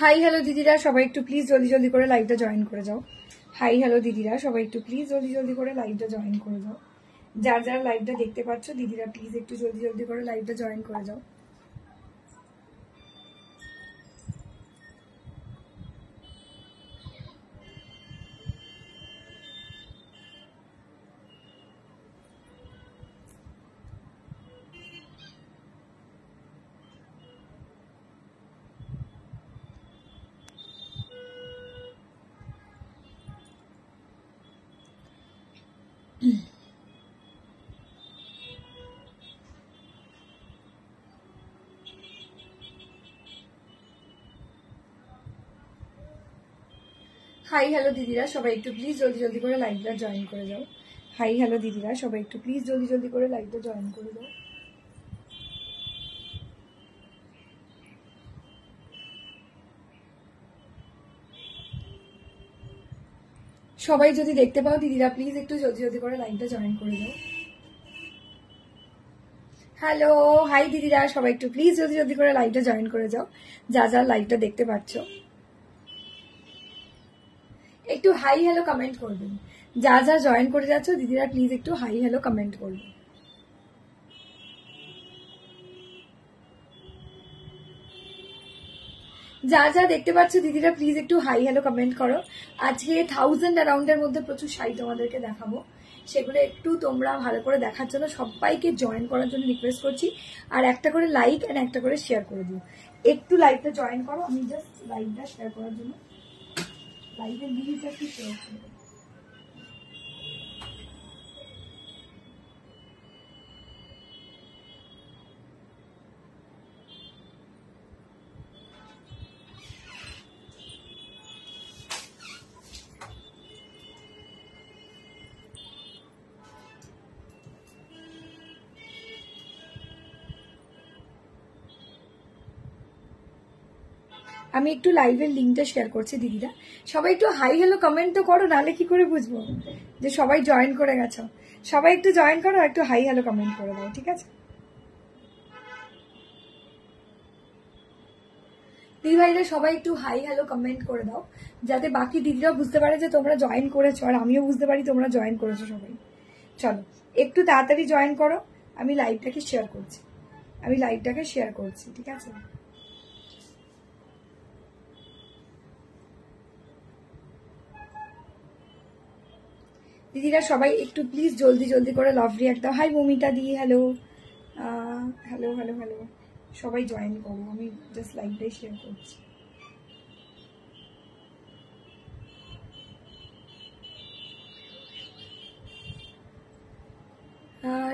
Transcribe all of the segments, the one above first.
Hi hello দিদিরা, সবাই একটু প্লিজ জলদি জলদি করে লাইভটা জয়েন করে যাও। হাই হ্যালো দিদিরা, সবাই একটু প্লিজ জলদি জলদি করে লাইভটা জয়েন করে যাও। যার যারা লাইভটা দেখতে পাচ্ছ দিদিরা প্লিজ একটু জলদি জলদি করে লাইভটা জয়েন করে যাও। হাই হ্যালো দিদিরা, সবাই একটু প্লিজ জলদি জলদি করে লাইভটা জয়েন করে যাও। হাই হ্যালো দিদিরা, সবাই একটু প্লিজ জলদি জলদি করে লাইভটা জয়েন করে যাও। সবাই যদি দেখতে পাও দিদিরা প্লিজ একটু জলদি জলদি করে লাইভটা জয়েন করে যাও। হ্যালো হাই দিদিরা, সবাই একটু প্লিজ জলদি জলদি করে লাইভটা জয়েন করে যাও। যা যা লাইভটা দেখতে পাচ্ছ একটু হাই হ্যালো কমেন্ট করবেন। যা যা জয়েন করে যাচ্ছ দিদিরা প্লিজ একটু হাই হ্যালো কমেন্ট করবেন। যা যা দেখতে পাচ্ছ দিদিরা প্লিজ একটু হাই হ্যালো কমেন্ট করো। আজকে 1000 অ্যারাউন্ডের মধ্যে প্রচুর শাড়ি তোমাদেরকে দেখাবো, সেগুলো একটু তোমরা ভালো করে দেখার জন্য সবাইকে জয়েন করার জন্য রিকোয়েস্ট করছি। আর একটা করে লাইক এন্ড একটা করে শেয়ার করে দিও। একটু লাইভটা জয়েন করো, আমি জাস্ট লাইভটা শেয়ার করার জন্য লাইভের লিঙ্কটা একটু শেয়ার করে দেবো। আমি একটু লাইভের লিঙ্কটা শেয়ার করছি দিদিরা, সবাই একটু হাই হ্যালো কমেন্ট তো করো, নাহলে কি করে বুঝবো যে সবাই জয়েন করে গেছো। সবাই একটু জয়েন করো, একটু হাই হ্যালো কমেন্ট করে দাও, ঠিক আছে দিদি ভাইরা? সবাই একটু হাই হ্যালো কমেন্ট করে দাও, যাতে বাকি দিদিরা বুঝতে পারে যে তোমরা জয়েন করেছো, আর আমিও বুঝতে পারি তোমরা জয়েন করেছো সবাই। চলো একটু তাড়াতাড়ি জয়েন করো, আমি লাইভটাকে শেয়ার করছি। ঠিক আছে? দিদিরা সবাই একটু প্লিজ জলদি জলদি করে লাভ রিয়াক্ট দাও। হাই মমিতা দি, হ্যালো হ্যালো হ্যালো হ্যালো, সবাই জয়েন করো, আমি জাস্ট লাইভটাই শেয়ার করছি।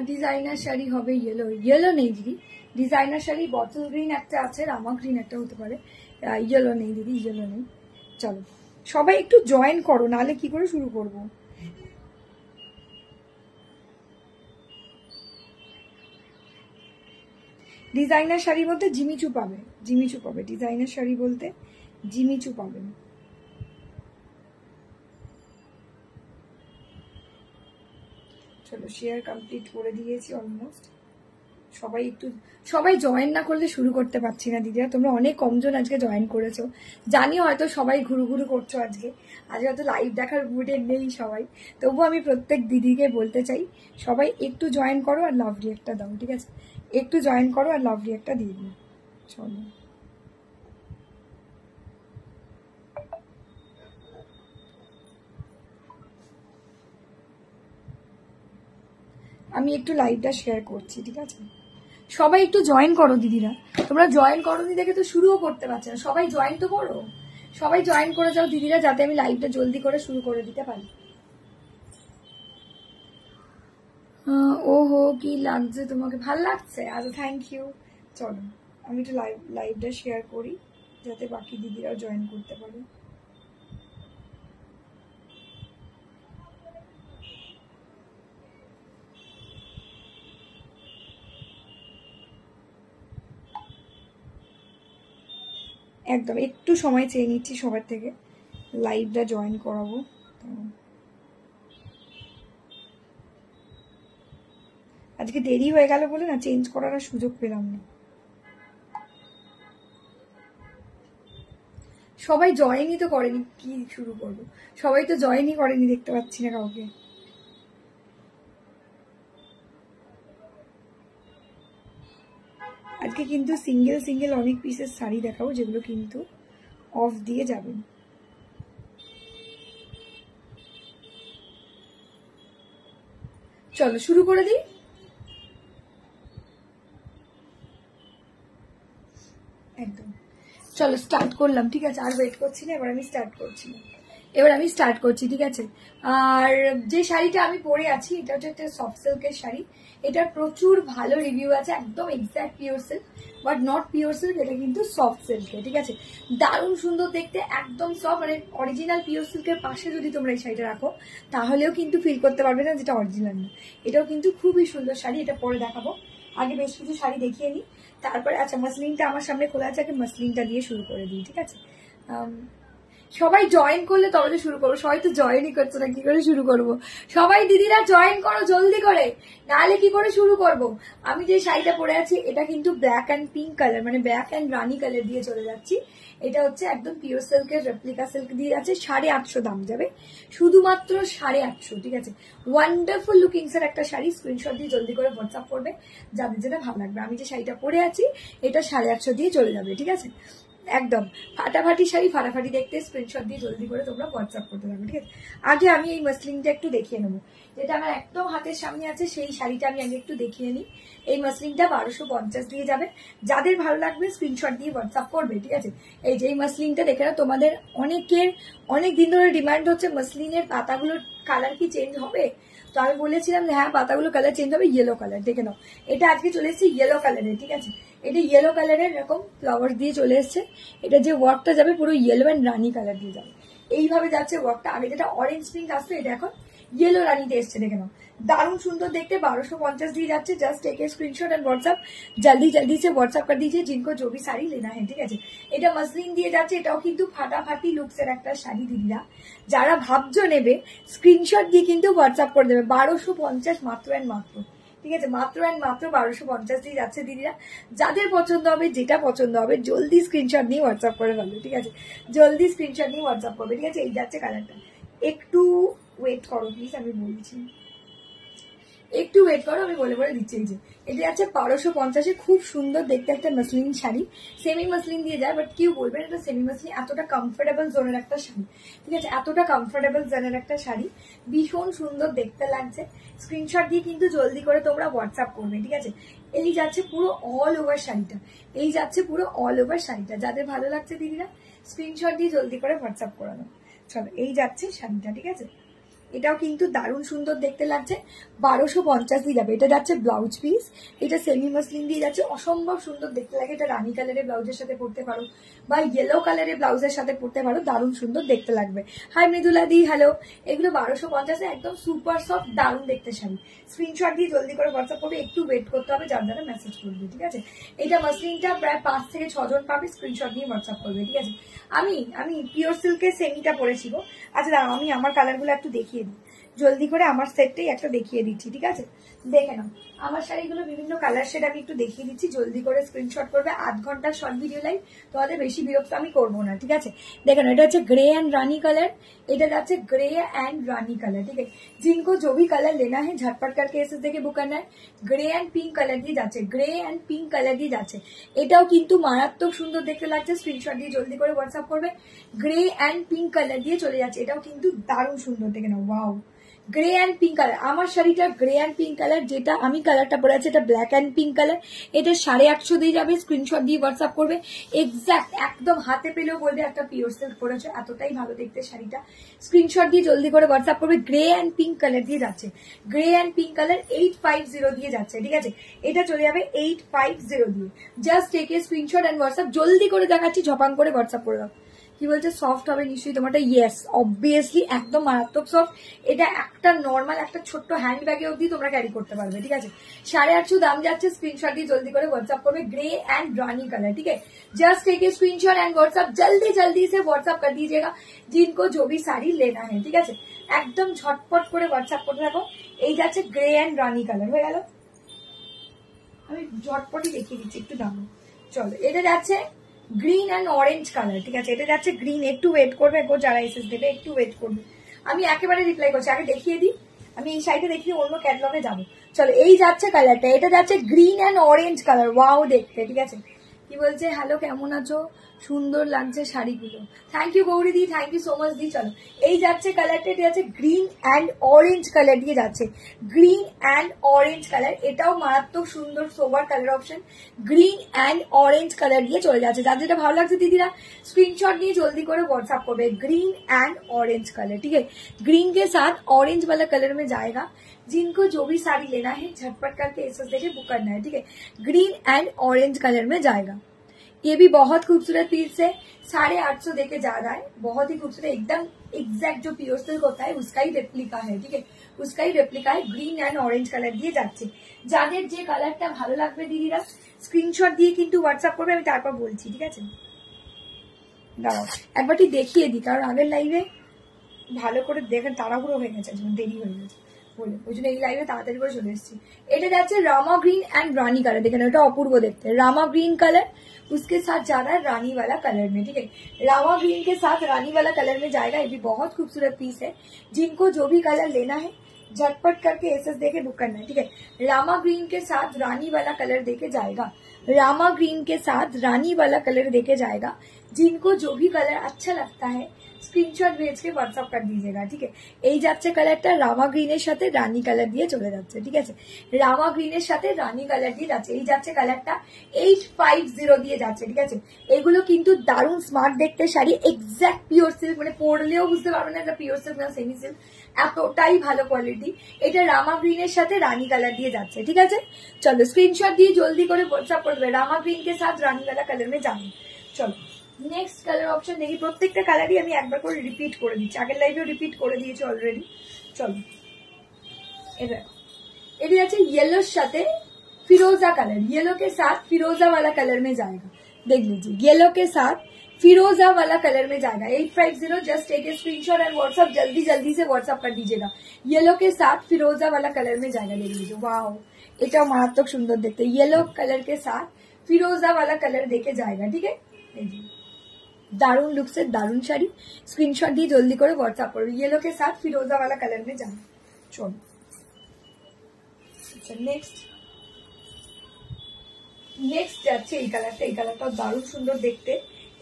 ডিজাইনার শাড়ি হবে ইয়েলো। ইয়েলো নেই দিদি, ডিজাইনার শাড়ি বটল গ্রিন একটা আছে, রামা গ্রিন একটা হতে পারে, ইয়েলো নেই দিদি, ইয়েলো নেই। চলো সবাই একটু জয়েন করো, নাহলে কি করে শুরু করবো। ডিজাইনার শাড়ি বলতে জিমিচু পাবে, ডিজাইনার শাড়ি বলতে জিমিচু পাবেন। চলো শেয়ার কমপ্লিট করে দিয়েছি অলমোস্ট। সবাই জয়েন না করলে শুরু করতে পারছি না দিদিরা। তোমরা অনেক কমজন আজকে জয়েন করেছো, জানি হয়তো সবাই ঘুরু ঘুরু করছো আজকে হয়তো লাইভ দেখার মুডে নেই সবাই। তবু আমি প্রত্যেক দিদিকে বলতে চাই, সবাই একটু জয়েন করো আর লাভ রিয়েক্টটা দাও, ঠিক আছে? একটু জয়েন করো আর লাভ রিয়েক্টটা দিয়ে দিও। চলো আমি একটু লাইভটা শেয়ার করছি, ঠিক আছে? সবাই একটু জয়েন করো দিদিরা, তোমরা জয়েন করো নি দেখে তো শুরুও করতে পারছে না। সবাই জয়েন তো করো, সবাই জয়েন করে যাও দিদিরা, যাতে আমি লাইভটা জলদি করে শুরু করে দিতে পারি। ওহো কি লাগছে তোমাকে, ভাল লাগছে? আচ্ছা থ্যাংক ইউ। চলো আমি একটু লাইভটা শেয়ার করি, যাতে বাকি দিদিরাও জয়েন করতে পারে। একদম একটু সময় চেয়ে নিচ্ছি সবার থেকে, লাইভটা জয়েন করাবো। আজকে দেরি হয়ে গেল বলে না চেঞ্জ করার সুযোগ পেলাম না। সবাই জয়েনই তো করেনি, কি শুরু করবো? সবাই তো জয়েনই করেনি, দেখতে পাচ্ছি না কাউকে। আজকে কিন্তু সিঙ্গেল সিঙ্গেল অনেক পিসের শাড়ি দেখাবো যেগুলো কিন্তু অফ দিয়ে যাবেন। চলো শুরু করে দিই। একদম চলো স্টার্ট করলাম, ঠিক আছে? আর ওয়েট করছি না, এবার আমি স্টার্ট করছি, ঠিক আছে? আর যে শাড়িটা আমি পরে আছি এটা হচ্ছে একটা সফট সিল্কের শাড়ি। এটার প্রচুর ভালো রিভিউ আছে, একদম exact pure silk, but not pure silk, এটা কিন্তু সফট সিল্কে, ঠিক আছে? দারুণ সুন্দর দেখতে, একদম সফট, মানে অরিজিনাল পিওর সিল্কের পাশে যদি তোমরা এই শাড়িটা রাখো তাহলেও কিন্তু ফিল করতে পারবে না যেটা অরিজিনাল না। এটাও কিন্তু খুবই সুন্দর শাড়ি, এটা পরে দেখাবো। আগে বেশ কিছু শাড়ি দেখিয়ে নিই, তারপরে আচ্ছা মাসলিনটা আমার সামনে খোলা আছে, আগে মাসলিনটা দিয়ে শুরু করে দিই, ঠিক আছে? সবাই জয়েন করলে তবে তো শুরু করবো, সবাই তো জয়েনই করছে না, কি করে শুরু করব? সবাই দিদিরা জয়েন করো জলদি করে, নাহলে কি করে শুরু করব? আমি যে শাড়িটা পরে আছি এটা কিন্তু ব্ল্যাক অ্যান্ড পিঙ্ক কালার, মানে ব্ল্যাক অ্যান্ড রানি কালার দিয়ে চলে যাচ্ছি। এটা হচ্ছে একদম পিওর সিল্কের রেপ্লিকা সিল্ক দিয়ে যাচ্ছে, 850 দাম যাবে, শুধুমাত্র 850, ঠিক আছে? ওয়ান্ডারফুল লুকিংস এর একটা শাড়ি, স্ক্রিনশট দিয়ে জলদি করে হোয়াটসঅ্যাপ করবে যাদের যেটা ভালো লাগবে। আমি যে শাড়িটা পরে আছি এটা 850 দিয়ে চলে যাবে, ঠিক আছে? একদম ফাটাফাটি শাড়ি, ফাটাফাটি দেখতে, স্ক্রিনশট দিয়ে জলদি করে তোমরা হোয়াটসঅ্যাপ করতে পারবে, ঠিক আছে? আগে আমি এই মাসলিনটা একটু দেখিয়ে নেবো, যেটা আমার একদম হাতের সামনে আছে সেই শাড়িটা আমি আগে একটু দেখিয়ে নিই। এই মাসলিনটা 1250 দিয়ে যাবে, যাদের ভালো লাগবে স্ক্রিনশট দিয়ে হোয়াটসঅ্যাপ করবে, ঠিক আছে? এই যে এই মাসলিনটা দেখে না, তোমাদের অনেকের অনেক দিন ধরে ডিমান্ড হচ্ছে মাসলিনের পাতাগুলোর কালার কি চেঞ্জ হবে, তো আমি বলেছিলাম যে হ্যাঁ পাতাগুলো কালার চেঞ্জ হবে, ইয়েলো কালার, দেখে নাও। এটা আজকে চলে এসেছে ইয়েলো কালারের, ঠিক আছে? এটা ইয়েলো কালারের এরকম ফ্লাওয়ার দিয়ে চলে এসছে। এটা যে ওয়ার্কটা যাবে পুরো ইয়েলো অ্যান্ড রানি কালার দিয়ে যাবে, এইভাবে যাচ্ছে ওয়ার্কটা। আগে যেটা অরেঞ্জ পিঙ্ক আসতো এটা এখন ইয়েলো রানিতে এসছে, দেখে নাও, दारुण सुंदर देखते 1250 दी जाती है। Just take a screenshot and WhatsApp जल्दी जल्दी से व्हाट्सएप कर दीजिए जिनको जो भी শাড়ি लेना है, ঠিক আছে? এটা মসলিন দিয়ে যাচ্ছে, এটাও কিন্তু ফাটাফাটি লুকসের একটা শাড়ি দিদিরা, যারা ভাবছো নেবে স্ক্রিনশট দিয়ে কিন্তু হোয়াটসঅ্যাপ করে দেবে। 1250 মাত্র এন্ড মাত্র, ঠিক আছে? মাত্র এন্ড মাত্র 1250 দিয়ে যাচ্ছে দিদিরা। যাদের পছন্দ হবে, যেটা পছন্দ হবে, জলদি স্ক্রিনশট নিয়ে হোয়াটসঅ্যাপ করে ফেলো, ঠিক আছে? জলদি স্ক্রিনশট নিয়ে হোয়াটসঅ্যাপ করবে, ঠিক আছে? এই যাচ্ছে কালারটা, একটু ওয়েট করো প্লিজ, আমি বলছি একটু ওয়েট করো, আমি বলে বলে দিচ্ছি। এই যে এটা আছে 1250, খুব সুন্দর দেখতে একটা মসলিন শাড়ি, সেমি মসলিন দিয়ে যায়, বাট কেউ বলবেন এটা সেমি মসলিন, এতটা কমফোর্টেবল জোনের একটা শাড়ি, ঠিক আছে? এতটা কমফোর্টেবল জোনের একটা শাড়ি, ভীষণ সুন্দর দেখতে লাগছে। স্ক্রিনশট দিয়ে কিন্তু জলদি করে তোমরা হোয়াটসঅ্যাপ করবে, ঠিক আছে? এই যাচ্ছে পুরো অল ওভার শাড়িটা, এই যাচ্ছে পুরো অল ওভার শাড়িটা। যাদের ভালো লাগছে দিদিরা স্ক্রিনশট দিয়ে জলদি করে হোয়াটসঅ্যাপ করে নাও। চলো এই যাচ্ছে শাড়িটা, ঠিক আছে? এটাও কিন্তু দারুণ সুন্দর দেখতে লাগছে, 1250 দিয়ে যাবে। এটা যাচ্ছে ব্লাউজ পিস, এটা সেমি মসলিন দিয়ে যাচ্ছে, অসম্ভব সুন্দর দেখতে লাগে। এটা রানী কালারের ব্লাউজের সাথে পরতে পারো বা ইয়েলো কালারের ব্লাউজের সাথে পরতে পারো, দারুণ সুন্দর দেখতে লাগবে। হাই মৃদুলা দি, হ্যালো। এগুলো 1250, একদম সুপার সফট দারুণ দেখতে শাড়ি। স্ক্রিনশট দিয়ে জলদি করে হোয়াটসঅ্যাপ করবে, একটু ওয়েট করতে হবে, যার যারা মেসেজ করবে, ঠিক আছে? এটা মসলিনটা প্রায় 5 থেকে 6 জন পাবে, স্ক্রিনশট দিয়ে হোয়াটসঅ্যাপ করবে, ঠিক আছে? আমি আমি পিওর সিল্কের সেমিটা পরেছি গো। আচ্ছা দাঁড়াও, আমি আমার কালারগুলো একটু দেখিয়ে দিই জলদি করে, আমার সেটটাই একটা দেখিয়ে দিচ্ছি, ঠিক আছে? দেখে নাও আমার শাড়িগুলো বিভিন্ন কালার শেড আমি একটু দেখিয়ে দিচ্ছি, জলদি করে স্ক্রিনশট করবে। 8 ঘন্টার শর্ট ভিডিও লাইভ, তোমাদের বেশি বিরক্ত আমি করবো না, ঠিক আছে? দেখে নাও এটা হচ্ছে ग्रे एंड रानी कलर, এটা যাচ্ছে ग्रे एंड रानी कलर, ठीक है? जिनको जो भी कलर लेना है झटपट करके एसेस देके बुक करना है। ग्रे एंड पिंक कलर দিয়ে যাচ্ছে, ग्रे एंड पिंक कलर দিয়ে যাচ্ছে, এটাও কিন্তু মারাত্মক সুন্দর দেখতে লাগছে। স্ক্রিনশট দিয়ে জলদি করে হোয়াটসঅ্যাপ করবে। ग्रे एंड पिंक कलर দিয়ে চলে যাচ্ছে, এটাও কিন্তু দারুণ সুন্দর, দেখে নাও, wow. Grey and pink colour, আমার শাড়িটা গ্রে অ্যান্ড পিঙ্ক কালার, যেটা আমি কালারটা পরে আছে এটা ব্ল্যাক অ্যান্ড পিঙ্ক কালার। এটা 850 দিয়ে যাবে, স্ক্রিনশট দিয়ে হোয়াটসঅ্যাপ করবে। এক্সাক্ট একদম হাতে পেলেও বলবে একটা পিওর সিল্ক পরেছে, এতটাই ভালো দেখতে শাড়িটা। স্ক্রিনশট দিয়ে জলদি করে হোয়াটসঅ্যাপ করবে। গ্রে অ্যান্ড পিঙ্ক কালার দিয়ে যাচ্ছে, গ্রে অ্যান্ড পিঙ্ক কালার 850 দিয়ে যাচ্ছে, ঠিক আছে? এটা চলে যাবে 850 দিয়ে। Just take a screenshot and WhatsApp, জলদি করে দেখাচ্ছি, ঝপাং করে হোয়াটসঅ্যাপ করে দাও। কি বলছে সফট হবে নিশ্চয়ই তোমারটা? ইয়েস অবভিয়াসলি একদম মারাত্মক সফট। এটা একটা নর্মাল একটা ছোট্ট হ্যান্ড ব্যাগে অবধি তোমরা ক্যারি করতে পারবে, ঠিক আছে? 850 দাম যাচ্ছে, স্ক্রিনশট দিয়ে জলদি করে হোয়াটসঅ্যাপ করবে। ग्रे एंड रानी कलर, ठीक है? Just take a screenshot and WhatsApp जल्दी जल्दी से व्हाट्सएप कर दीजिएगा जिनको जो भी साड़ी लेना है, ঠিক আছে? একদম ঝটপট করে হোয়াটসঅ্যাপ করতে থাকো। এই যাচ্ছে ग्रे एंड रानी कलर, হয়ে গেল? আমি ঝটপটই দেখিয়ে দিচ্ছি, একটু দাম। চলো এটা যাচ্ছে গ্রিন অ্যান্ড অরেঞ্জ কালার, ঠিক আছে? এটা যাচ্ছে গ্রিন, একটু ওয়েট করবে গো, যারা এসএস দেবে একটু ওয়েট করবে, আমি একেবারে রিপ্লাই করছি, আগে দেখিয়ে দিই, আমি এই সাইডে দেখিয়ে অন্য ক্যাটলগে যাবো। চলো এই যাচ্ছে কালারটা, এটা যাচ্ছে green and orange colour, wow দেখতে, ঠিক আছে? কি বলছে, হ্যালো কেমন আছো, সুন্দর লাগছে শাড়িগুলো, থ্যাংক ইউ গৌরী দি, থ্যাংক ইউ সো মাচ দি। চলো এই যাচ্ছে কালারটা, এটা যাচ্ছে গ্রিন অ্যান্ড অরেঞ্জ কালার দিয়ে যাচ্ছে, গ্রিন অ্যান্ড অরেঞ্জ কালার, এটাও মারাত্মক সুন্দর sober colour option, green and orange colour দিয়ে চলে যাচ্ছে। যাদের যেটা ভালো লাগছে দিদিরা स्क्रीनशॉट নিয়ে জলদি করে व्हाट्सएप করবে, ग्रीन एंड ऑरेंज कलर, ठीक है? ग्रीन के साथ ऑरेंज वाला कलर में जाएगा, जिनको जो भी साड़ी लेना है झटपट करके एसएस देके बुक करना है, ठीक है? ग्रीन एंड ऑरेंज कलर में जाएगा, ये भी बहुत खूबसूरत पीस है, 850 देके जा रहा है, बहुत ही खूबसूरत, एकदम एग्जैक्ट जो प्योर सिल्क होता है उसका ही रेप्लिका है, ठीक है? उसका ही रेप्लिका है, ग्रीन एंड ऑरेंज कलर দিয়ে যাচ্ছে। যাদের যে কালারটা ভালো লাগবে দিদিরা স্ক্রিনশট দিয়ে কিন্তু হোয়াটসঅ্যাপ করবে, আমি তারপর বলছি, ঠিক আছে? দাঁড়াও একবারটি দেখিয়ে দিই, কারণ আগের লাইভে ভালো করে দেখেন তাড়াহুড়ো হয়ে গেছে, দেরি হয়ে গেছে বলে, ওই জন্য এই লাইভে তাড়াতাড়ি করে চলে এসেছি। এটা যাচ্ছে Rama green and Rani colour, দেখেন এটা অপূর্ব দেখতে, रामा ग्रीन कलर उसके साथ जा रहा है रानी वाला कलर में, ठीक है? रामा ग्रीन के साथ रानी वाला कलर में जाएगा, ये भी बहुत खूबसूरत पीस है, जिनको जो भी कलर लेना है झटपट करके एसएस देके बुक करना है, ठीक है? रामा ग्रीन के साथ रानी वाला कलर देके जाएगा, रामा ग्रीन के साथ रानी वाला कलर देके जाएगा, जिनको जो भी कलर अच्छा लगता है স্ক্রিনশট भेज के व्हाट्सएप कर दीजिएगा, ठीक है? এই যাচ্ছে কালারটা রামা গ্রিনের সাথে রানী কালার দিয়ে চলে যাচ্ছে, ঠিক আছে? রামা গ্রিনের সাথে রানী কালার দিয়ে যাচ্ছে, এই যাচ্ছে কালারটা 850 দিয়ে যাচ্ছে, ঠিক আছে? এগুলো কিন্তু দারুণ স্মার্ট দেখতে শাড়ি, এক্স্যাক্ট পিওর সিল্ক, মানে পরলেও বুঝতে পারবেন না এটা পিওর সিল্ক না সেমি সিল্ক, এতটাই ভালো কোয়ালিটি। এটা রামা গ্রিনের সাথে রানী কালার দিয়ে যাচ্ছে, ঠিক আছে? চলো স্ক্রিনশট দিয়ে জলদি করে হোয়াটসঅ্যাপ করবে, রামা গ্রিন के साथ रानी वाला कलर में जाने। চলো নেক্সট কালার অপশন দেখি, প্রত্যেকটা কালারই আমি একবার করে রিপিট করে দিচ্ছি, আগের লাইভেও রিপিট করে দিয়েছি অলরেডি। চলো এটা আছে येलोর সাথে फिरोजा कलर, येलो के साथ फिरोजा वाला कलर में जाएगा, देख लीजिए येलो के साथ फिरोजा वाला कलर में जाएगा, 850, just take a screenshot and WhatsApp, जल्दी जल्दी से व्हाट्सएप कर दीजिएगा, येलो के साथ फिरोजा वाला कलर में जाएगा, देख लीजिए वाओ এটাও মারাত্মক সুন্দর দেখতে, येलो कलर के साथ फिरोजा वाला कलर देके जाएगा, ठीक है? देखिए दारुण लुक से दारुण शाड़ी, स्क्रीनशॉट दिए जल्दी করে व्हाट्सएप करो, येलो के साथ फिरोजा वाला कलर में जाना। चलो अच्छा নেক্সট যাচ্ছে এই কালারটা, এই কালারটাও দারুণ সুন্দর দেখতে,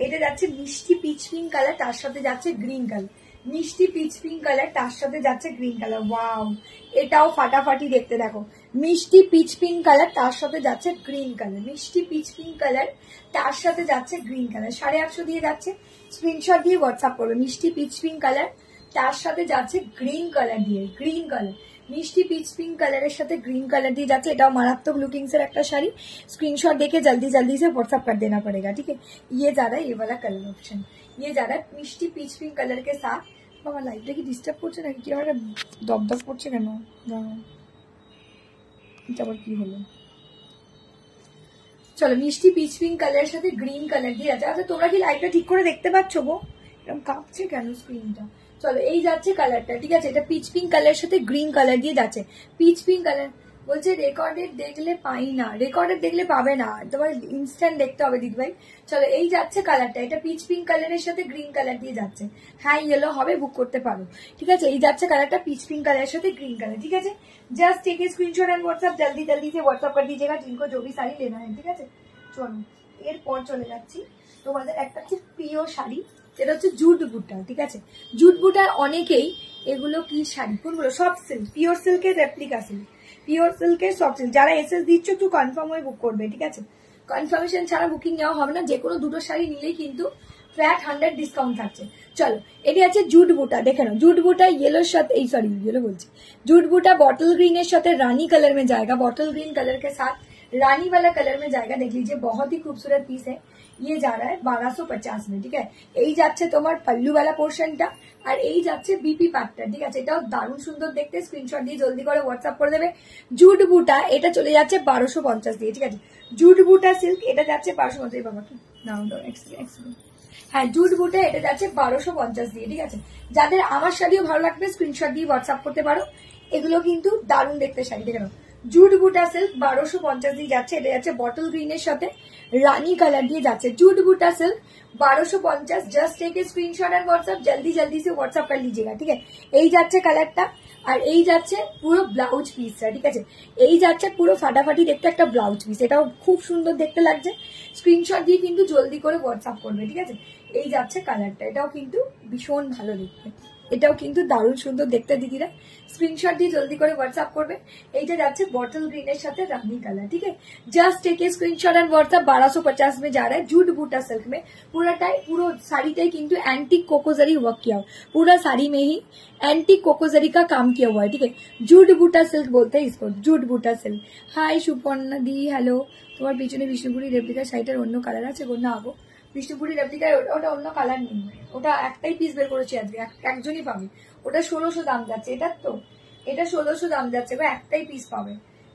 এটা যাচ্ছে মিষ্টি পিচ পিঙ্ক কালার, তার সাথে যাচ্ছে গ্রিন কালার, মিষ্টি পিচ পিঙ্ক কালার তার সাথে যাচ্ছে গ্রিন কালার, ওয়াও এটাও ফাটাফাটি দেখতে, দেখো মিষ্টি পিচ পিঙ্ক কালার তার সাথে যাচ্ছে গ্রিন কালার, মিষ্টি পিচ পিঙ্ক কালার তার সাথে যাচ্ছে গ্রিন কালার, 850 দিয়ে যাচ্ছে, স্ক্রিনশট দিয়ে হোয়াটসঅ্যাপ করবে, মিষ্টি পিচ পিঙ্ক কালার তার সাথে যাচ্ছে গ্রিন কালার দিয়ে, গ্রিন কালার মিষ্টি পিচ পিঙ্ক কালারের সাথে ग्रीन कलर দিয়ে যাচ্ছে, এটাও মারাত্মক লুকিংস এর একটা শাড়ি, স্ক্রিনশট দেখে জলদি জলদি से व्हाट्सएप कर देना पड़ेगा, ठीक है? ये जा रहा है ये वाला कलर ऑप्शन, ये जा रहा है मिष्टी पीच पिंक कलर के साथ। बाबा लाइटটা কি ডিস্টার্ব করছে নাকি, কি আমার দপদপ করছে কেন, এটা আবার কি হলো? চলো মিষ্টি পিচ পিঙ্ক কালারের সাথে গ্রিন কালার দিয়ে আছে। আচ্ছা তোমরা কি লাইটটা ঠিক করে দেখতে পাচ্ছ গো, এরকম কাঁপছে কেন স্ক্রিনটা? চলো এই যাচ্ছে কালারটা, ঠিক আছে? এটা পিচ পিঙ্ক কালারের সাথে গ্রিন কালার দিয়ে যাচ্ছে, পিচ পিঙ্ক কালার বলছে রেকর্ডেড দেখলে পাই না, রেকর্ডেড দেখলে পাবে না, তোমার ইনস্ট্যান্ট দেখতে হবে দিদি ভাই। চলো এই যাচ্ছে কালারটা, এটা পিচ পিঙ্ক কালারের সাথে গ্রিন কালার দিয়ে যাচ্ছে, হ্যাঁ ইয়েলো হবে, বুক করতে পারো, ঠিক আছে? এই যাচ্ছে কালারটা পিচ पिंक कलर সাথে ग्रीन कलर, ठीक है? Just take a screenshot and WhatsApp जल्दी जल्दी से व्हाट्सएप कर दीजिएगा जिनको जो भी साड़ी लेना है, ठीक है? চলো এরপর চলে যাচ্ছি তোমাদের একটা খুব প্রিয় শাড়ি, এটা হচ্ছে জুট বুটা, ঠিক আছে? জুট বুটার অনেকেই এগুলো কি শাড়ি, কোনগুলো? সব সিল্ক, পিওর সিল্কের রেপ্লিকা সিল্ক, পিওর সিল্কের সব সিল্ক, যারা এসএস দিচ্ছ একটু কনফার্ম হয়ে বুক করবে, ঠিক আছে? কনফার্মেশন ছাড়া বুকিং নেওয়া হবে না, যে কোনো দুটো শাড়ি নিলেই কিন্তু ফ্ল্যাট 100 ডিসকাউন্ট থাকছে। চলো এটি আছে জুট বুটা, দেখে নাও জুট বুটা येलोর সাথে, এই সরি येलो बोलছি, जूट बूटा बॉटल ग्रीन এর সাথে रानी कलर में जाएगा, बॉटल ग्रीन कलर के साथ रानी वाला कलर में जाएगा, देख लीजिए बहुत ही खूबसूरत पीस है, ये जा रहा है 1250 में, ठीक है? এই যাচ্ছে তোমার পল্লু वाला পোরশনটা, আর এই যাচ্ছে বিপি পাটটা, ঠিক আছে? এটাও দারুণ সুন্দর দেখতে, স্ক্রিনশট দিয়ে জলদি করে হোয়াটসঅ্যাপ করে দেবে। জুট বুটা এটা চলে যাচ্ছে 1250 দিয়ে, ঠিক আছে? জুট বুটা সিল্ক এটা যাচ্ছে 1250, বাবা কি নাও দাও এক্সেলেন্ট, হ্যাঁ জুট বুটা এটা যাচ্ছে 1250 দিয়ে, ঠিক আছে? যাদের আমার শাড়িও ভালো লাগবে স্ক্রিনশট দিয়ে হোয়াটসঅ্যাপ করতে পারো, এগুলো কিন্তু দারুণ দেখতে শাড়ি, দেখে নাও জুট বুটা সিল্ক 1250 দিয়ে যাচ্ছে। এটা যাচ্ছে বটল গ্রিনের সাথে রানী কালার দিয়ে যাচ্ছে। জুট बुटा silk 1250। Just take a screenshot and WhatsApp, जल्दी जल्दी से व्हाट्सएप कर लीजिएगा, ठीक है। এই যাচ্ছে কালারটা, আর এই যাচ্ছে পুরো ব্লাউজ পিসটা, ঠিক আছে। এই যাচ্ছে পুরো ফাটাফাটি দেখতে একটা ব্লাউজ পিস, এটাও খুব সুন্দর দেখতে লাগছে। স্ক্রিনশট দিয়ে কিন্তু জলদি করে হোয়াটসঅ্যাপ করবে, ঠিক আছে। এই যাচ্ছে কালারটা, এটাও কিন্তু ভীষণ ভালো দেখতে, এটাও কিন্তু দারুণ সুন্দর দেখতে দিদিরা। স্ক্রিনশট দিয়ে জলদি করে হোয়াটসঅ্যাপ করবে। এইটা যাচ্ছে বটল গ্রিনের সাথে রাनी कलर, ठीक है। Just take a screenshot and WhatsApp. 1250 में जा रहा है जूट बूटा सिल्क में। पूराटाई পুরো শাড়িটাই কিন্তু एंटीक कोकोजरी वर्क किया हुआ, पूरा साड़ी में ही एंटीक कोकोजरी का काम किया हुआ है, ठीक है। जूट बूटा सिल्क बोलते हैं इसको, जूट बूटा सिल्क। हाय सुपर्णा दी, हेलो। তোমার পিছনে বিষ্ণুপুরি রেপ্লিকা শাড়িটার অন্য কালার আছে গো? না গো, বিষ্ণুপুরি রেপ্লিকার ওটা অন্য কালার নেই, ওটা একটাই পিস বের করেছি আজকে, একজনই পাবে। ওটা 1600 দাম যাচ্ছে, এটার তো এটা 1600 দাম যাচ্ছে গো, একটাই পিস পাবে।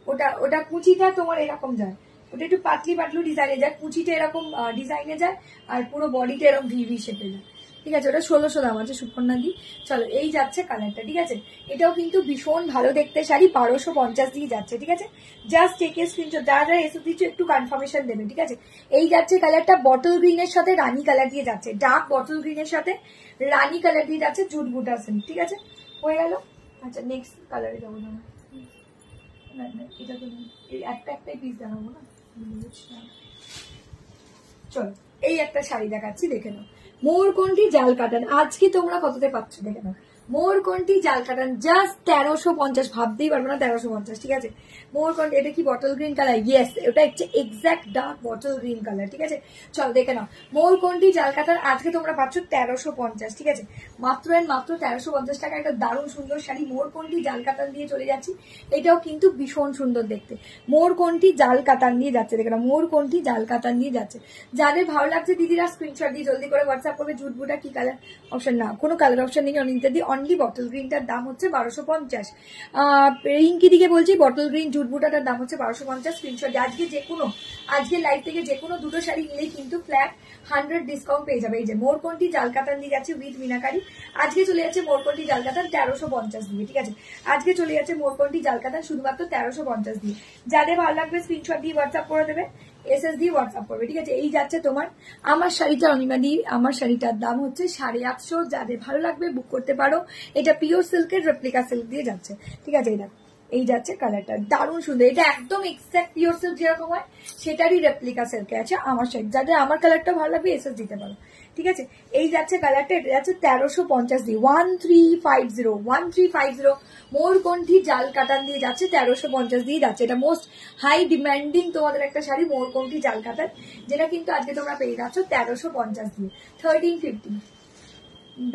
ওটা ওটা কুচিটা তোমার এরকম যায়, ওটা একটু পাতলি পাতলু ডিজাইনে যায়, কুচিটা এরকম ডিজাইনে যায়, আর পুরো বডিটা এরকম ভি শেপে যায়, ঠিক আছে। ওটা 1600 দাম আছে সুপর্ণা দি। চলো এই যাচ্ছে কালারটা, ঠিক আছে। এটাও কিন্তু ভীষণ ভালো দেখতে শাড়ি, 1250 দিয়ে যাচ্ছে, ঠিক আছে। জাস্ট টেক এ স্ক্রিনশট, যারা যারা এসে দিচ্ছ একটু কনফার্মেশন দেবে, ঠিক আছে। এই যাচ্ছে কালারটা বটল গ্রিনের সাথে রানী কালার দিয়ে যাচ্ছে, ডার্ক বটল গ্রিনের সাথে রানী কালার দিয়ে যাচ্ছে জুট বুটা সিল্ক, ঠিক আছে। হয়ে গেল। আচ্ছা নেক্সট কালারে যাবো না, এটা তো এই একটাই পিস দেখাবো না। চলো এই একটা শাড়ি দেখাচ্ছি, দেখে নাও। মোরকন্ঠি জাল কাটান, আজকে তোমরা কততে পাচ্ছ দেখে নাও। মোরকন্ঠি জাল কাটান জাস্ট 1350, ভাবতেই পারবো না 1350, ঠিক আছে। মোরকন্ঠি, এটা কি বটল গ্রিন কালার? ইয়েস, ওটা হচ্ছে exact dark bottle green colour, ঠিক আছে। চলো দেখে নাও, মোরকন্ঠি জাল কাটান আজকে তোমরা পাচ্ছ 1350, ঠিক আছে। মাত্র এন্ড মাত্র 1350 টাকা একটা দারুণ সুন্দর শাড়ি মোরকন্ঠি জাল কাটান দিয়ে চলে যাচ্ছি। এটাও কিন্তু ভীষণ সুন্দর দেখতে, মোরকন্ঠি জাল কাটান দিয়ে যাচ্ছে, দেখে নাও মোরকন্ঠি জাল কাটান দিয়ে যাচ্ছে। যাদের ভালো লাগছে দিদিরা স্ক্রিনশট দিয়ে জলদি করে হোয়াটসঅ্যাপ করবে। জুট বুটা কি কালার অপশন? না, কোনো কালার অপশন নেই, অনিন্দিতা দি। অনলি বটল গ্রিনটার দাম হচ্ছে 1250। রিঙ্কি দিকে বলছি বটল গ্রিন জুট বুটাটার দাম হচ্ছে 1250। স্ক্রিনশট আজকে যে কোনো, আজকে লাইভ থেকে যে কোনো দুটো শাড়ি নিলেই কিন্তু ফ্ল্যাট 100 ডিসকাউন্ট পেয়ে যাবে। এই যে মোরকন্ঠি জাল কাতান দিয়ে যাচ্ছে উইথ মিনাকারি, আজকে চলে যাচ্ছে মোরকন্ঠি জাল কাতান 1350 দিয়ে, ঠিক আছে। আজকে চলে যাচ্ছে মোরকন্ঠি জাল কাতান শুধুমাত্র 1350 দিয়ে। যাদের ভালো লাগবে স্ক্রিনশট দিয়ে হোয়াটসঅ্যাপ করে দেবে, এসএস দিয়ে হোয়াটসঅ্যাপ করবে, ঠিক আছে। এই যাচ্ছে তোমার আমার শাড়িটা অনিমা দি, আমার শাড়িটার দাম হচ্ছে 850। যাদের ভালো লাগবে বুক করতে পারো। এটা পিওর সিল্কের রেপ্লিকা সিল্ক দিয়ে যাচ্ছে, ঠিক আছে। এটা এই যাচ্ছে কালারটা দারুণ সুন্দর, এটা একদম এক্সাক্ট পিওর সিল্ক যেরকম হয় সেটারই রেপ্লিকা সিল্কে আছে আমার শাড়ি। যাদের আমার কালারটা ভালো লাগবে এসএস দিতে পারো, ঠিক আছে। এই যাচ্ছে কালারটা, এটা যাচ্ছে 1350 দিয়ে, 1350 মোরকন্ঠি জাল কাটান দিয়ে যাচ্ছে 1350 দিয়ে যাচ্ছে। এটা মোস্ট হাই ডিমান্ডিং তোমাদের একটা শাড়ি মোরকন্ঠি জাল কাটান, যেটা কিন্তু আজকে তোমরা পেয়ে যাচ্ছ 1350 দিয়ে। 1350।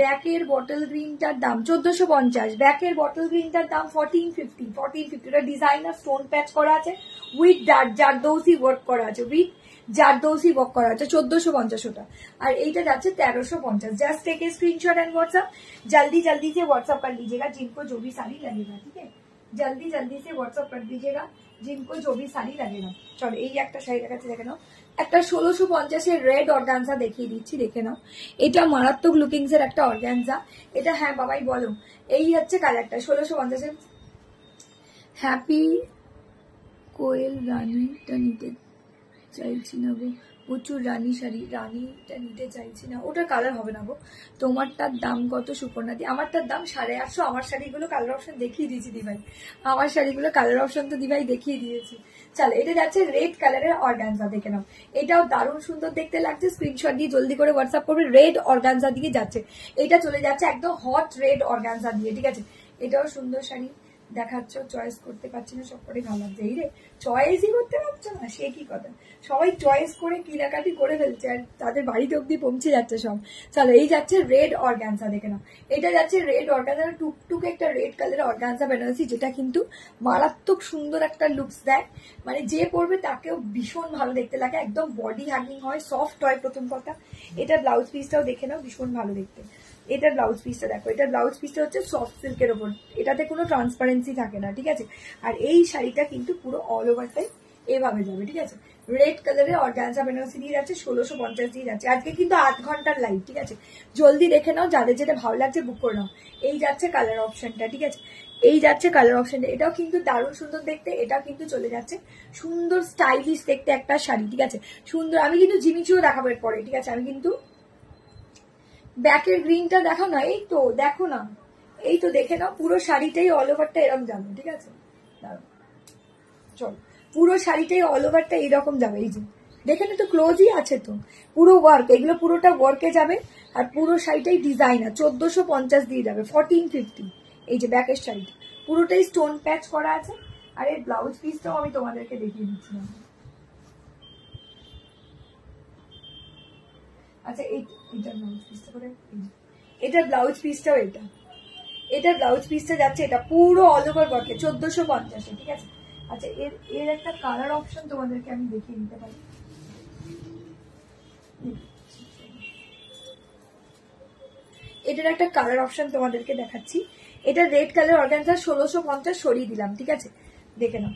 ব্যাকের বটল গ্রিনটার দাম 1450, ব্যাকের বটল গ্রিনটার দাম 1450। এটা ডিজাইনার স্টোন প্যাচ করা আছে উইথ জারদৌসি ওয়ার্ক করা আছে, উইথ জারদৌসি ওয়ার্ক করা আছে 1450 ওটা। আর এইটা যাচ্ছে 1350। Just take a screenshot and WhatsApp, जल्दी जल्दी से व्हाट्सएप कर लीजिएगा जिनको जो भी साड़ी लगेगा, ठीक है। जल्दी जल्दी से व्हाट्सएप कर दीजिएगा जिनको जो भी শাড়ি लगेगा। চলো এই একটা শাড়ি দেখাচ্ছি, দেখে নাও। একটা 1650 রেড অর্গানজা দেখিয়ে দিচ্ছি, দেখে নাও। এটা মারাত্মক লুকিংস এর একটা অর্গানজা। এটা হ্যাঁ বাবাই বলো, এই হচ্ছে কালারটা 1650। হ্যাপি কোয়েল রানীটা নিতে চাইছি না গো, প্রচুর রানী শাড়ি, রানীটা নিতে চাইছি না, ওটার কালার হবে না গো। তোমারটার দাম কত সুপর্ণা দি? আমারটার দাম 850। আমার শাড়িগুলো কালার অপশন দেখিয়ে দিয়েছি দিভাই, আমার শাড়িগুলো কালার অপশন তো দিভাই দেখিয়ে দিয়েছি। চলো এটা যাচ্ছে রেড কালারের অর্গানজা, দেখে নাও। এটাও দারুণ সুন্দর দেখতে লাগছে, স্ক্রিনশট দিয়ে জলদি করে হোয়াটসঅ্যাপ করবে। রেড অর্গানজা দিয়ে যাচ্ছে, এটা চলে যাচ্ছে একদম হট রেড অর্গানজা দিয়ে, ঠিক আছে। এটাও সুন্দর শাড়ি দেখাচ্ছ, চয়েস করতে পারছি না, সবকটাই ভালো লাগছে। এই রে চয়েসই করতে পারছো না, সে কি কথা, সবাই চয়েস করে কিনাকাটি করে ফেলছে আর তাদের বাড়িতে অব্দি পৌঁছে যাচ্ছে সব। চলো এই যাচ্ছে রেড অর্গানজা, দেখে নাও। এটা যাচ্ছে রেড অর্গানজা, টুকটুক একটা রেড কালারের অর্গানজা বেনারসি, যেটা কিন্তু মারাত্মক সুন্দর একটা লুকস দেয়, মানে যে পরবে তাকেও ভীষণ ভালো দেখতে লাগে, একদম বডি হ্যাগিং হয়, সফট হয় প্রথম কথা। এটা ব্লাউজ পিসটাও দেখে নাও, ভীষণ ভালো দেখতে। এটা ব্লাউজ পিসটা দেখো, এটা ব্লাউজ পিসটা হচ্ছে সফট সিল্কের ওপর, এটাতে কোনো ট্রান্সপারেন্সি থাকে না, ঠিক আছে। আর এই শাড়িটা কিন্তু পুরো অল ওভারটাই এভাবে যাবে, ঠিক আছে। রেড কালারের অর্গানজা বেনারসি দিয়ে যাচ্ছে 1650 দিয়ে যাচ্ছে। আজকে কিন্তু 8 ঘন্টার লাইভ, ঠিক আছে। জলদি দেখে নাও, যাদের যেটা ভালো লাগছে বুক করে নাও। এই যাচ্ছে কালার অপশনটা, ঠিক আছে। এই যাচ্ছে কালার অপশন, এটাও কিন্তু দারুণ সুন্দর দেখতে, এটাও কিন্তু চলে যাচ্ছে সুন্দর স্টাইলিশ দেখতে একটা শাড়ি, ঠিক আছে সুন্দর। আমি কিন্তু জিমিচুও দেখাবো এরপরে, ঠিক আছে। আমি কিন্তু ব্যাকের গ্রিনটা দেখাও না, এই তো দেখো না, এই তো দেখে নাও, পুরো শাড়িটাই অল ওভারটা এরকম যাবে, ঠিক আছে দাঁড়াও চলো, পুরো শাড়িটাই অল ওভারটা এইরকম যাবে, এই যে দেখে না তো ক্লোজই আছে তো, পুরো ওয়ার্ক, এগুলো পুরোটা ওয়ার্কে যাবে। আর পুরো শাড়িটাই ডিজাইনার, 1450 দিয়ে যাবে, 1450। এই যে ব্যাকের শাড়িটা পুরোটাই স্টোন প্যাচ করা আছে। আর এর ব্লাউজ পিসটাও আমি তোমাদেরকে দেখিয়ে দিচ্ছিলাম। আচ্ছা এইটার ব্লাউজ পিসটা করে, এটার ব্লাউজ পিসটাও এটার ব্লাউজ পিসটা যাচ্ছে এটা পুরো অল ওভার ওয়ার্কে 1450, ঠিক আছে। আচ্ছা এর একটা কালার অপশন তোমাদেরকে আমি দেখিয়ে দিতে পারি। এটার একটা কালার অপশন তোমাদেরকে দেখাচ্ছি। এটা রেড কালার অর্গানজা 1650 সরিয়ে দিলাম, ঠিক আছে দেখে নাও।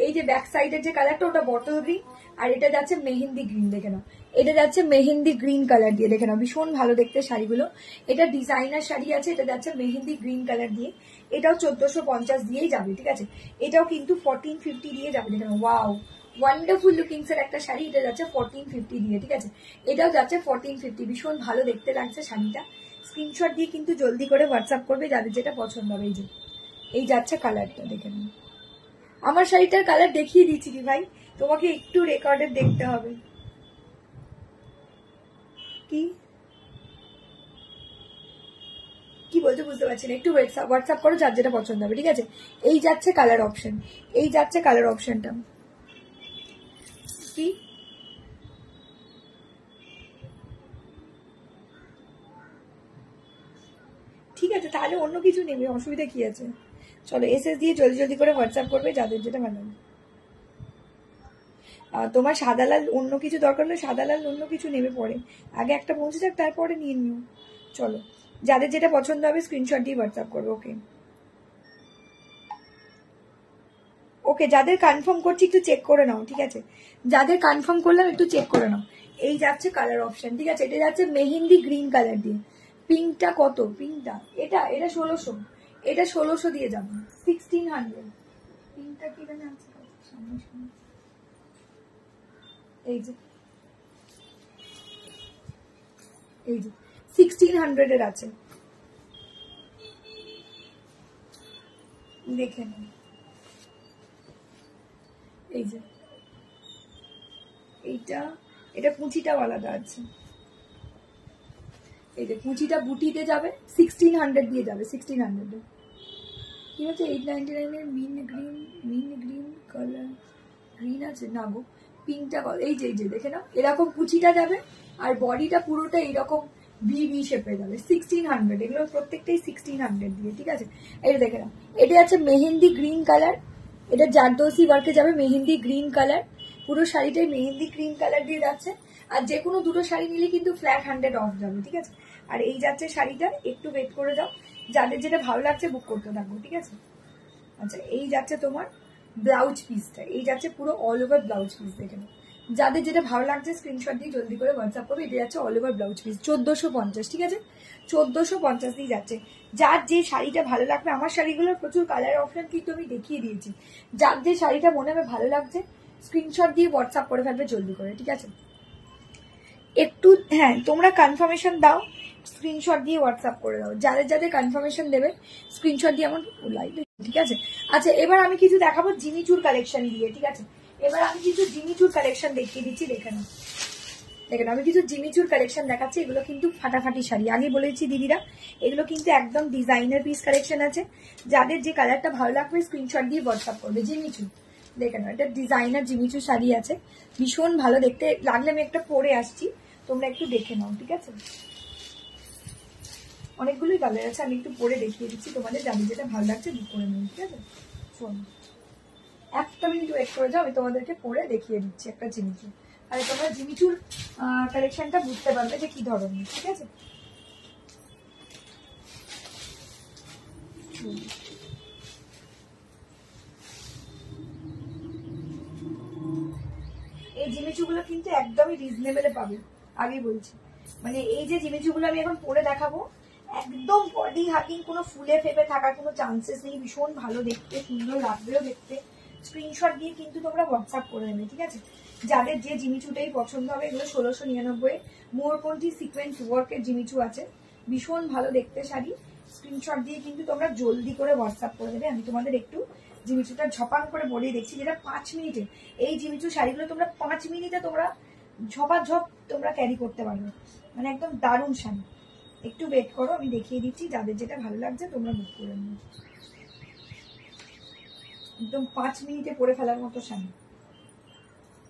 এই যে ব্যাক সাইডের যে কালারটা ওটা বটল গ্রিন, আর এটা যাচ্ছে মেহেন্দি গ্রিন, দেখে নাও এটা যাচ্ছে মেহেন্দি গ্রিন কালার দিয়ে, দেখে নাও ভীষণ ভালো দেখতে শাড়িগুলো। এটা ডিজাইনার শাড়ি আছে, এটা যাচ্ছে মেহেন্দি গ্রিন কালার দিয়ে, এটাও 1450 দিয়েই যাবে, ঠিক আছে। এটাও কিন্তু 1450 দিয়ে যাবে, দেখে নাও ওয়াও ওয়ান্ডারফুল লুকিংস এর একটা শাড়ি, এটা যাচ্ছে 1450 দিয়ে, ঠিক আছে। এটাও যাচ্ছে 1450, ভীষণ ভালো দেখতে লাগছে শাড়িটা। স্ক্রিনশট দিয়ে কিন্তু জলদি করে হোয়াটসঅ্যাপ করবে যাদের যেটা পছন্দ হবে। এই যাচ্ছে কালারটা, দেখে নিন। আমার শাড়িটার কালার দেখিয়ে দিচ্ছি কি ভাই, তোমাকে একটু রেকর্ডে দেখতে হবে। কি বলতে বুঝতে পারছি না, একটু হোয়াটসঅ্যাপ করো যার যেটা পছন্দ হবে, ঠিক আছে। এই যাচ্ছে কালার অপশন, এই যাচ্ছে কালার অপশনটা কি, ঠিক আছে তাহলে অন্য কিছু নেবে, অসুবিধা কি আছে। চলো এসএস দিয়ে জলদি করে হোয়াটসঅ্যাপ করবে যাদের যেটা ভালো লাগে। তোমার সাদা লাল অন্য কিছু দরকার হলে সাদা লাল অন্য কিছু নেবে পরে, আগে একটা পৌঁছে যাক তারপরে নিয়ে নিও। চলো যাদের যেটা পছন্দ হবে স্ক্রিনশট দিয়ে হোয়াটসঅ্যাপ করবে। ওকে যাদের কনফার্ম করছি একটু চেক করে নাও, ঠিক আছে যাদের কনফার্ম করলাম একটু চেক করে নাও। এই যাচ্ছে কালার অপশন, ঠিক আছে। এটা যাচ্ছে মেহেন্দি গ্রিন কালার দিয়ে। পিঙ্কটা কত, পিঙ্কটা এটা 1600, এটা 1600 দিয়ে যাবো, 1600। পিঙ্কটা কি জানে আছে সামনে, এই যে 1600 এর আছে, দেখে নিন। এই যে এটা কুচিটা আলাদা আছে, এই যে কুচিটা বুটিতে যাবে 1600 দিয়ে যাবে, 1600 কি হচ্ছে 899 এর মিন গ্রিন কালার, গ্রিন আছে না গো, পিঙ্কটা এই যে দেখে নাও এরকম কুচিটা যাবে, আর বডিটা পুরোটা এইরকম ভি শেপে যাবে, 1600। এগুলো প্রত্যেকটাই 1600 দিয়ে, ঠিক আছে। এটা দেখে নাও, এটা আছে মেহেন্দি গ্রিন কালার, এটা জারদোসি ওয়ার্কে যাবে মেহেন্দি গ্রিন কালার, পুরো শাড়িটাই মেহেন্দি গ্রিন কালার দিয়ে যাচ্ছে। আর যে কোনো দুটো শাড়ি নিলে কিন্তু ফ্ল্যাট 100 অফ যাবে, ঠিক আছে। আর এই যাচ্ছে শাড়িটা, একটু ওয়েট করে যাও, যাদের যেটা ভালো লাগছে বুক করতে থাকবো, ঠিক আছে। আচ্ছা এই যাচ্ছে তোমার ব্লাউজ পিসটা, এই যাচ্ছে পুরো অল ওভার ব্লাউজ পিস, দেখে নাও যাদের যেটা ভালো লাগছে স্ক্রিনশট দিয়ে জলদি করে হোয়াটসঅ্যাপ করবে। এটা যাচ্ছে অল ওভার ব্লাউজ পিস 1450, ঠিক আছে 1450 দিয়ে যাচ্ছে। যার যে শাড়িটা ভালো লাগবে, আমার শাড়িগুলোর প্রচুর কালার অপশন কিন্তু আমি দেখিয়ে দিয়েছি, যার যে শাড়িটা মনে হবে ভালো লাগছে স্ক্রিনশট দিয়ে হোয়াটসঅ্যাপ করে ফেলবে জলদি করে, ঠিক আছে। একটু হ্যাঁ তোমরা কনফার্মেশন দাও, স্ক্রিনশট দিয়ে হোয়াটসঅ্যাপ করে দাও, যাদের কনফার্মেশন দেবে স্ক্রিনশট দিয়ে আমার লাইভে, ঠিক আছে। আচ্ছা এবার আমি কিছু দেখাবো জিমিচুর কালেকশন দিয়ে, ঠিক আছে। এবার আমি কিছু জিমিচুর কালেকশন দেখিয়ে দিচ্ছি, দেখে নাও আমি কিছু জিমিচুর কালেকশন দেখাচ্ছি। এগুলো কিন্তু ফাটাফাটি শাড়ি, আগে বলেছি দিদিরা এগুলো কিন্তু একদম ডিজাইনার পিস কালেকশন আছে। যাদের যে কালারটা ভালো লাগবে স্ক্রিনশট দিয়ে হোয়াটসঅ্যাপ করবে। জিমিচু দেখে নাও, এটা ডিজাইনার জিমিচু শাড়ি আছে, ভীষণ ভালো দেখতে লাগলে আমি একটা পরে আসছি, তোমরা একটু দেখে নাও, ঠিক আছে। অনেকগুলোই কালার আছে, আমি একটু পরে দেখিয়ে দিচ্ছি তোমাদের, যাদের যেটা ভালো লাগছে বুক করে নেব, ঠিক আছে। শোনো একটা মিনিট ওয়েট করে যাও, আমি তোমাদেরকে পরে দেখিয়ে দিচ্ছি একটা জিমিচু, আর তোমরা জিমিচুর কালেকশনটা বুঝতে পারবে যে কি ধরনের, ঠিক আছে। এই জিমিচুগুলো কিন্তু একদমই রিজনেবলে পাবে, আগেই বলছি। মানে এই যে জিমিচুগুলো আমি এখন পরে দেখাবো একদম বডি হাগিং, কোনো ফুলে ফেপে থাকার কোনো চান্সেস নেই, ভীষণ ভালো দেখতে, সুন্দর লাগবেও দেখতে। স্ক্রিনশট দিয়ে কিন্তু তোমরা হোয়াটসঅ্যাপ করে নেবে, ঠিক আছে? যাদের যে জিমিচুটাই পছন্দ হবে, এগুলো 1699 মোরপন্থী সিকোয়েন্স ওয়ার্কের জিমিচু আছে, ভীষণ ভালো দেখতে শাড়ি। স্ক্রিনশট দিয়ে কিন্তু তোমরা জলদি করে হোয়াটসঅ্যাপ করে দেবে। আমি তোমাদের একটু জিমিচুটা ঝপাং করে বলে দেখছি, যেটা 5 মিনিটে, এই জিমিচু শাড়িগুলো তোমরা 5 মিনিটে তোমরা ঝপাঝপ তোমরা ক্যারি করতে পারবে, মানে একদম দারুণ শাড়ি। একটু ওয়েট করো, আমি দেখিয়ে দিচ্ছি, যাদের যেটা ভালো লাগছে তোমরা বুক করে নিও। একদম 5 মিনিটে পরে ফেলার মতো শাড়ি,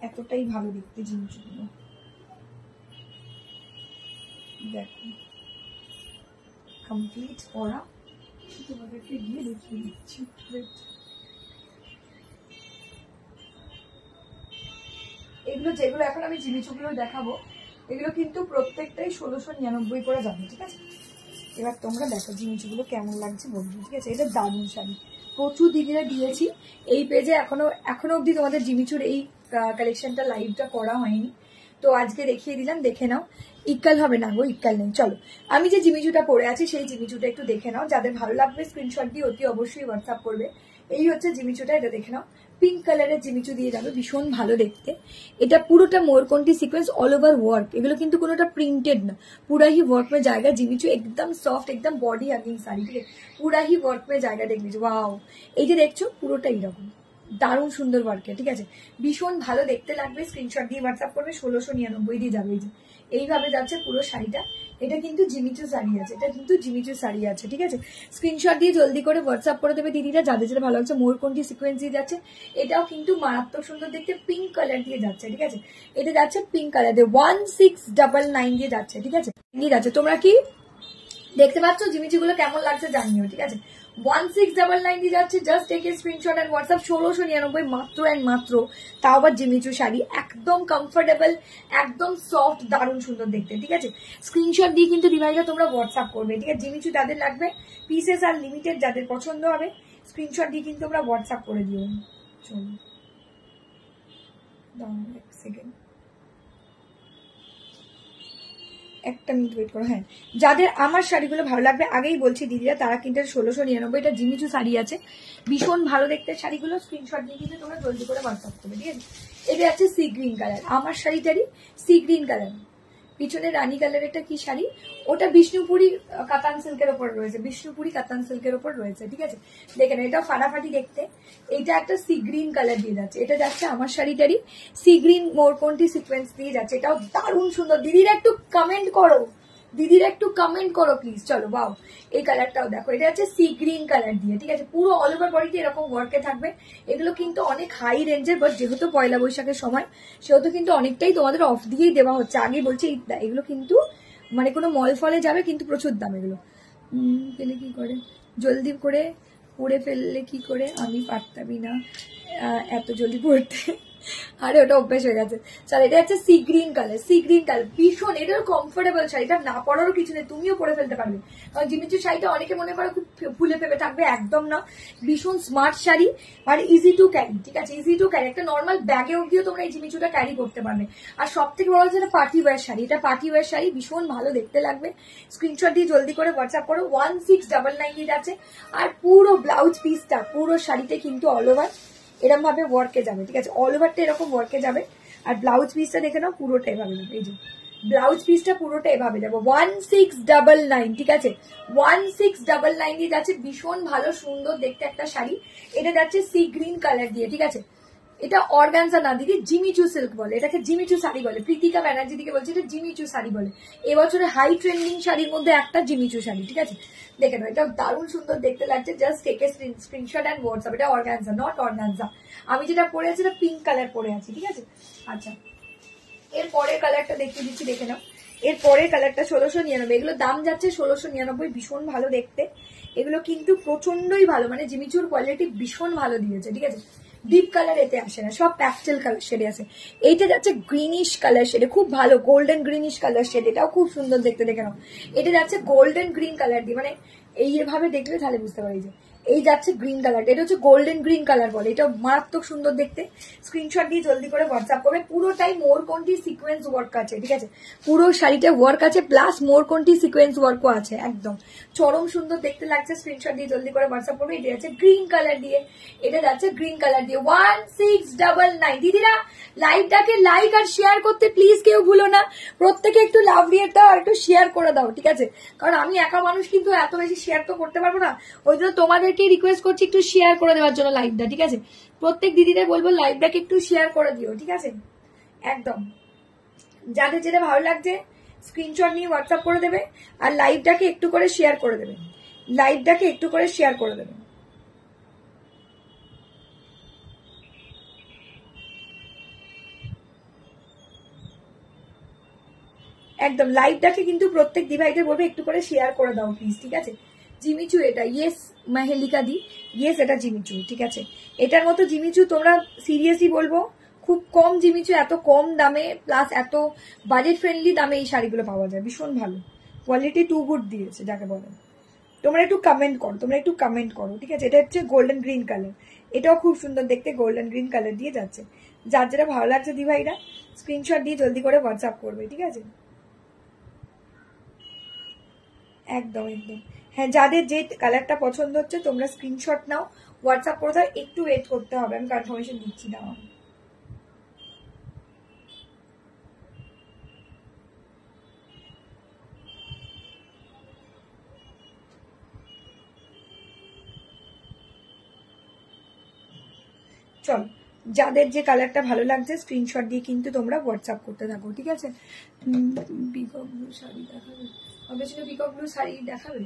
এতটাই ভালো দেখতে জিনিসগুলো। দেখো কমপ্লিট করা, তোমাদেরকে গিয়ে দেখিয়ে দিচ্ছি। এগুলো যেগুলো এখন আমি জিনিসগুলো দেখাবো, এগুলো কিন্তু প্রত্যেকটাই 1699 করে যাবে, ঠিক আছে? এবার তোমরা দেখো জিনিসগুলো কেমন লাগছে বলবো, ঠিক আছে? এটা দারুণ শাড়ি, প্রচুর দিদিরা দিয়েছি এই পেজে, এখনো অবধি তোমাদের জিমিচুর এই কালেকশনটা লাইভটা করা হয়নি, তো আজকে দেখিয়ে দিলাম, দেখে নাও। ইক্কাল হবে না গো, ইক্কাল নেই। চলো আমি যে জিমিচুটা পরে আছি সেই জিমিচুটা একটু দেখে নাও, যাদের ভালো লাগবে স্ক্রিনশট দিয়ে অতি অবশ্যই হোয়াটসঅ্যাপ করবে। এই হচ্ছে জিমিচুটা, এটা দেখে নাও, পিঙ্ক কালারের জিমিচু দিয়ে যাবে, ভীষণ ভালো দেখতে। এটা পুরোটা মোরকন্টি সিকোয়েন্স অল ওভার ওয়ার্ক, এগুলো কিন্তু কোনোটা প্রিন্টেড না, पूरा ही वर्क में जाएगा। जिमिचू एकदम सॉफ्ट, एकदम बॉडी हगिंग शाड़ी, ठीक है? पूरा ही वर्क में जाएगा, देख लीजिए। वाओ, এই যে দেখছো পুরোটা এইরকম দারুণ সুন্দর ওয়ার্কে, ঠিক আছে? ভীষণ ভালো দেখতে লাগবে, স্ক্রিনশট দিয়ে হোয়াটসঅ্যাপ করবে, 1699 দিয়ে যাবে। এই যে এইভাবে যাচ্ছে পুরো শাড়িটা, এটা কিন্তু জিমিচু শাড়ি আছে, এটা কিন্তু জিমিচু শাড়ি আছে, ঠিক আছে? স্ক্রিনশট দিয়ে জলদি করে হোয়াটসঅ্যাপ করে দেবে দিদিরা, যাদের যেটা ভালো লাগছে। মোরকন্টি সিকোয়েন্স দিয়ে যাচ্ছে, এটাও কিন্তু মারাত্মক সুন্দর দেখতে, পিঙ্ক কালার দিয়ে যাচ্ছে, ঠিক আছে? এটা যাচ্ছে পিঙ্ক কালার দিয়ে 1699 দিয়ে যাচ্ছে, ঠিক আছে? দিয়ে যাচ্ছে। তোমরা কি দেখতে পাচ্ছ জিমিচুগুলো কেমন লাগছে জানিও, ঠিক আছে? 1699 দিয়ে যাচ্ছে, just take a screenshot and WhatsApp. 1699 মাত্র এন্ড মাত্র, তাও আবার জিমিচু শাড়ি, একদম কমফোর্টেবল, একদম সফট, দারুণ সুন্দর দেখতে, ঠিক আছে? স্ক্রিনশট দিয়ে কিন্তু রিমাইন্ডার তোমরা হোয়াটসঅ্যাপ করবে, ঠিক আছে? জিমিচু যাদের লাগবে, পিসেস আর লিমিটেড, যাদের পছন্দ হবে স্ক্রিনশট দিয়ে কিন্তু তোমরা হোয়াটসঅ্যাপ করে দিও। চলো এক সেকেন্ড, একটা মিনিট ওয়েট করো। হ্যাঁ, যাদের আমার শাড়িগুলো ভালো লাগবে, আগেই বলছি দিদিরা, তারা কিন্তু 1699, এটা জিমিচু শাড়ি আছে, ভীষণ ভালো দেখতে শাড়িগুলো। স্ক্রিনশট দিয়ে কিন্তু তোমরা জলদি করে হোয়াটসঅ্যাপ করবে, ঠিক আছে? এটা আছে সি গ্রিন কালার, আমার শাড়িটারই সি গ্রিন কালার। পিছনে রানী কালার, একটা কি শাড়ি, ওটা বিষ্ণুপুরি কাতান সিল্কের ওপর রয়েছে, বিষ্ণুপুরি কাতান সিল্কের ওপর রয়েছে, ঠিক আছে? দেখেন এটাও ফাটাফাটি দেখতে। এইটা একটা সি গ্রিন কালার দিয়ে যাচ্ছে, এটা যাচ্ছে আমার শাড়িটারই সি গ্রিন মোরকন্টি সিকোয়েন্স দিয়ে যাচ্ছে, এটাও দারুণ সুন্দর। দিদিরা একটু কমেন্ট করো, দিদিরা একটু কমেন্ট করো প্লিজ। চলো বাও, এই কালারটাও দেখো, এটা হচ্ছে সি গ্রিন কালার দিয়ে, ঠিক আছে? পুরো অল ওভার বডিতে এরকম ওয়ার্কে থাকবে। এগুলো কিন্তু অনেক হাই রেঞ্জের, বাট যেহেতু পয়লা বৈশাখের সময়, সেহেতু কিন্তু অনেকটাই তোমাদের অফ দিয়েই দেওয়া হচ্ছে। আগে বলছি এগুলো কিন্তু মানে কোনো মল ফলে যাবে কিন্তু প্রচুর দাম এগুলো। পেলে কি করে, জলদি করে পরে ফেললে কি করে, আমি পারতামই না এত জলদি পড়তে। আরে ওটা অভ্যাস হয়ে গেছে। চল, এটা হচ্ছে sea green colour, sea green colour ভীষণ, এটার কমফোর্টেবল শাড়ি, এটা না পরারও কিছু নেই, তুমিও পরে ফেলতে পারবে। কারণ জিমিচু শাড়িটা অনেকে মনে করো খুব ফুলে ফেপে থাকবে, একদম না, ভীষণ স্মার্ট শাড়ি আর ইজি টু ক্যারি, ঠিক আছে? ইজি টু ক্যারি, একটা নর্মাল ব্যাগে অবধিও তোমরা এই জিমিচুটা ক্যারি করতে পারবে। আর সব থেকে বড় হচ্ছে এটা পার্টি ওয়্যার শাড়ি, এটা পার্টি ওয়্যার শাড়ি, ভীষণ ভালো দেখতে লাগবে। স্ক্রিনশট দিয়ে জলদি করে হোয়াটসঅ্যাপ করো, 1699 দিয়ে যাচ্ছে। আর পুরো ব্লাউজ পিসটা পুরো শাড়িতে কিন্তু অল ওভার এরকম ভাবে ওয়ার্কে যাবে, ঠিক আছে? অল ওভারটা এরকম ওয়ার্কে যাবে। আর ব্লাউজ পিসটা দেখে নাও, পুরোটা এভাবে যাবে, এই যে ব্লাউজ পিসটা পুরোটা এভাবে যাবে। 1699, ঠিক আছে? 1699 দিয়ে যাচ্ছে, ভীষণ ভালো সুন্দর দেখতে একটা শাড়ি। এটা যাচ্ছে সি গ্রিন কালার দিয়ে, ঠিক আছে? এটা অর্গানজা না দিদি, জিমিচু সিল্ক বলে, এটাকে জিমিচু শাড়ি বলে। প্রীতিকা ব্যানার্জি দিকে বলছে এটা জিমিচু শাড়ি বলে। এবছরে হাই ট্রেন্ডিং শাড়ির মধ্যে একটা জিমিচু শাড়ি, ঠিক আছে? দেখে নাও, এটা দারুণ সুন্দর দেখতে লাগছে। Just take a screenshot and WhatsApp. এটা অর্গানজা, নট অর্গানজা। আমি যেটা পরে আছি এটা পিঙ্ক কালার পরে আছি, ঠিক আছে? আচ্ছা, এর পরের কালারটা দেখিয়ে দিচ্ছি, দেখে নাও। এর পরের কালারটা 1699, এগুলো দাম যাচ্ছে 1699, ভীষণ ভালো দেখতে। এগুলো কিন্তু প্রচন্ডই ভালো, মানে জিমিচুর কোয়ালিটি ভীষণ ভালো দিয়েছে, ঠিক আছে? ডিপ কালার এতে আসে না, সব প্যাস্টেল কালার শেডে আছে। এইটা যাচ্ছে গ্রিনিশ কালার শেডে, খুব ভালো গোল্ডেন গ্রিনিশ কালার শেড, এটাও খুব সুন্দর দেখতে, দেখে নাও। এটা যাচ্ছে গোল্ডেন গ্রিন কালার দিয়ে, মানে এইভাবে দেখলে তাহলে বুঝতে পারি যে এই যাচ্ছে গ্রিন কালার, এটা হচ্ছে গোল্ডেন গ্রিন কালার বলে, এটা মারাত্মক সুন্দর দেখতে। স্ক্রিনশট দিয়ে জলদি করে হোয়াটসঅ্যাপ করবে। পুরোটাই মোরকন্ঠি সিকোয়েন্স ওয়ার্ক আছে, ঠিক আছে, পুরো শাড়িটা ওয়ার্ক আছে প্লাস মোরকন্ঠি সিকোয়েন্স ওয়ার্কও আছে, একদম চরম সুন্দর দেখতে লাগছে। স্ক্রিনশট দিয়ে জলদি করে হোয়াটসঅ্যাপ করবে। এটা যাচ্ছে গ্রিন কালার দিয়ে, এটা যাচ্ছে গ্রিন কালার দিয়ে 1699। দিদিরা লাইভটাকে লাইক আর শেয়ার করতে প্লিজ কেউ ভুলো না, প্রত্যেকে একটু লাভ দিয়ে দাও আর একটু শেয়ার করে দাও, ঠিক আছে, কারণ আমি একা মানুষ কিন্তু এত বেশি শেয়ার তো করতে পারবো না, ওই জন্য তোমাদেরকে রিকোয়েস্ট করছি একটু শেয়ার করে দেওয়ার জন্য লাইভটা, ঠিক আছে, প্রত্যেক দিদিদের বলবো লাইভটাকে একটু শেয়ার করে দিও, ঠিক আছে, একদম যাদের যেটা ভালো লাগছে স্ক্রিনশট নিয়ে হোয়াটসঅ্যাপ করে দেবে আর লাইভটাকে একটু করে শেয়ার করে দেবে, লাইভটাকে একটু করে শেয়ার করে দেবে। একদম লাইভটাকে কিন্তু প্রত্যেক দিভাইদের বলবে একটু করে শেয়ার করে দাও প্লিজ, ঠিক আছে। জিমিচু এটা, ইয়েস মাহেলিকা দি, ইয়েস এটা জিমিচু, ঠিক আছে, এটার মতো জিমিচু তোমরা সিরিয়াসলি বলবো খুব কম জিমিচু, এত কম দামে প্লাস এত বাজেট ফ্রেন্ডলি দামে এই শাড়িগুলো পাওয়া যায়, ভীষণ ভালো কোয়ালিটি, টু গুড দিয়েছে যাকে বলে। তোমরা একটু কমেন্ট করো, তোমরা একটু কমেন্ট করো, ঠিক আছে। এটা হচ্ছে গোল্ডেন গ্রিন কালার, এটাও খুব সুন্দর দেখতে, গোল্ডেন গ্রিন কালার দিয়ে যাচ্ছে। যার যেটা ভালো লাগছে দিভাইরা স্ক্রিনশট দিয়ে জলদি করে হোয়াটসঅ্যাপ করবে, ঠিক আছে, একদম একদম। হ্যাঁ, যাদের যে কালারটা পছন্দ হচ্ছে তোমরা স্ক্রিনশট নাও, হোয়াটসঅ্যাপ করে দাও, একটু ওয়েট করতে হবে, আমি কনফার্মেশন দিচ্ছি না। চল, যাদের যে কালারটা ভালো লাগছে স্ক্রিনশট দিয়ে কিন্তু তোমরা হোয়াটসঅ্যাপ করতে থাকো, ঠিক আছে। পিকক ব্লু শাড়ি দেখাবে, অবশ্যই পিকক ব্লু শাড়ি দেখাবে,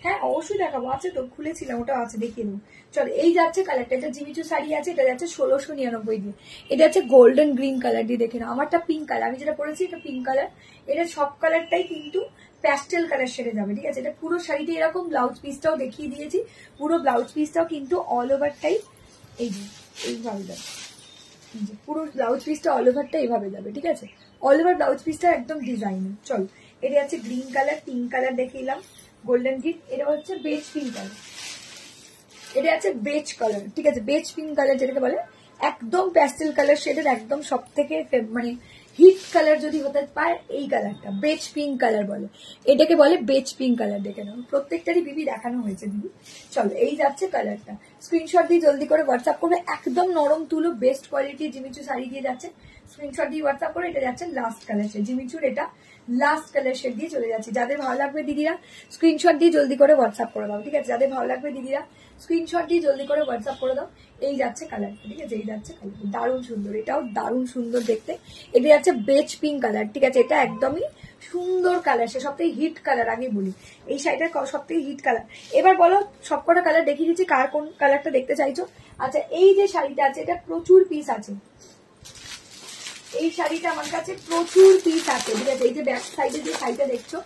হ্যাঁ অবশ্যই দেখাবো, আছে তো, খুলেছিলাম ওটা আছে, দেখিয়ে দেবো। চলো, এই যাচ্ছে কালারটা, এটা জিমিচু শাড়ি আছে, এটা যাচ্ছে 1699 দিয়ে, এটা হচ্ছে গোল্ডেন গ্রিন কালার দিয়ে, দেখে নাও আমারটা পিঙ্ক কালার, আমি যেটা পরেছি এটা পিঙ্ক কালার, এটা সব কালারটাই কিন্তু প্যাস্টেল কালার শেডে যাবে, ঠিক আছে। এটা পুরো শাড়িতে এরকম ব্লাউজ পিসটাও দেখিয়ে দিয়েছি, পুরো ব্লাউজ পিসটাও কিন্তু অল ওভারটাই এই যে এইভাবে যাবে, পুরো ব্লাউজ পিসটা অল ওভারটা এইভাবে যাবে, ঠিক আছে, অল ওভার ব্লাউজ পিসটা একদম ডিজাইন। চল, এটা হচ্ছে গ্রিন কালার, পিঙ্ক কালার দেখিলাম, গোল্ডেন গ্রিন, এটা হচ্ছে বেজ পিঙ্ক কালার, এটা হচ্ছে বেজ কালার, ঠিক আছে, বেজ পিঙ্ক কালার যেটাকে বলে, একদম প্যাস্টেল কালার শেডের, একদম সব থেকে মানে হিট কালার যদি হতে পারে এই কালারটা বেজ পিঙ্ক কালার বলে, এটাকে বলে বেজ পিঙ্ক কালার, দেখে নাও প্রত্যেকটারই বিবি দেখানো হয়েছে দিদি। চলো, এই যাচ্ছে কালারটা, স্ক্রিনশট দিয়ে জলদি করে হোয়াটসঅ্যাপ করবে, একদম নরম তুলো বেস্ট কোয়ালিটির জিমিচু শাড়ি দিয়ে যাচ্ছে, স্ক্রিনশট দিয়ে হোয়াটসঅ্যাপ করে। এটা যাচ্ছে লাস্ট কালার শেড, জিমিচুর এটা লাস্ট কালার শেড দিয়ে চলে যাচ্ছে। যাদের ভালো লাগবে দিদিরা স্ক্রিনশট দিয়ে জলদি করে হোয়াটসঅ্যাপ করে দাও, ঠিক আছে, যাদের ভালো লাগবে দিদিরা স্ক্রিনশট দিয়ে জলদি করে হোয়াটসঅ্যাপ করে দাও। এই যাচ্ছে কালারটা, ঠিক আছে, এই যাচ্ছে কালার, দারুণ সুন্দর, এটাও দারুণ সুন্দর দেখতে। এটা যাচ্ছে বেজ পিঙ্ক কালার, ঠিক আছে, এটা একদমই সুন্দর কালার, সে সবথেকে হিট কালার, আমি বলি এই শাড়িটার সবথেকে হিট কালার। এবার বলো সবকটা কালার দেখিয়ে দিচ্ছি, কার কোন কালারটা দেখতে চাইছো। আচ্ছা, এই যে শাড়িটা আছে এটা প্রচুর পিস আছে, এই শাড়িটা আমার কাছে প্রচুর পিস আছে, ঠিক আছে, এই যে ব্যাক সাইডে যে শাড়িটা দেখছো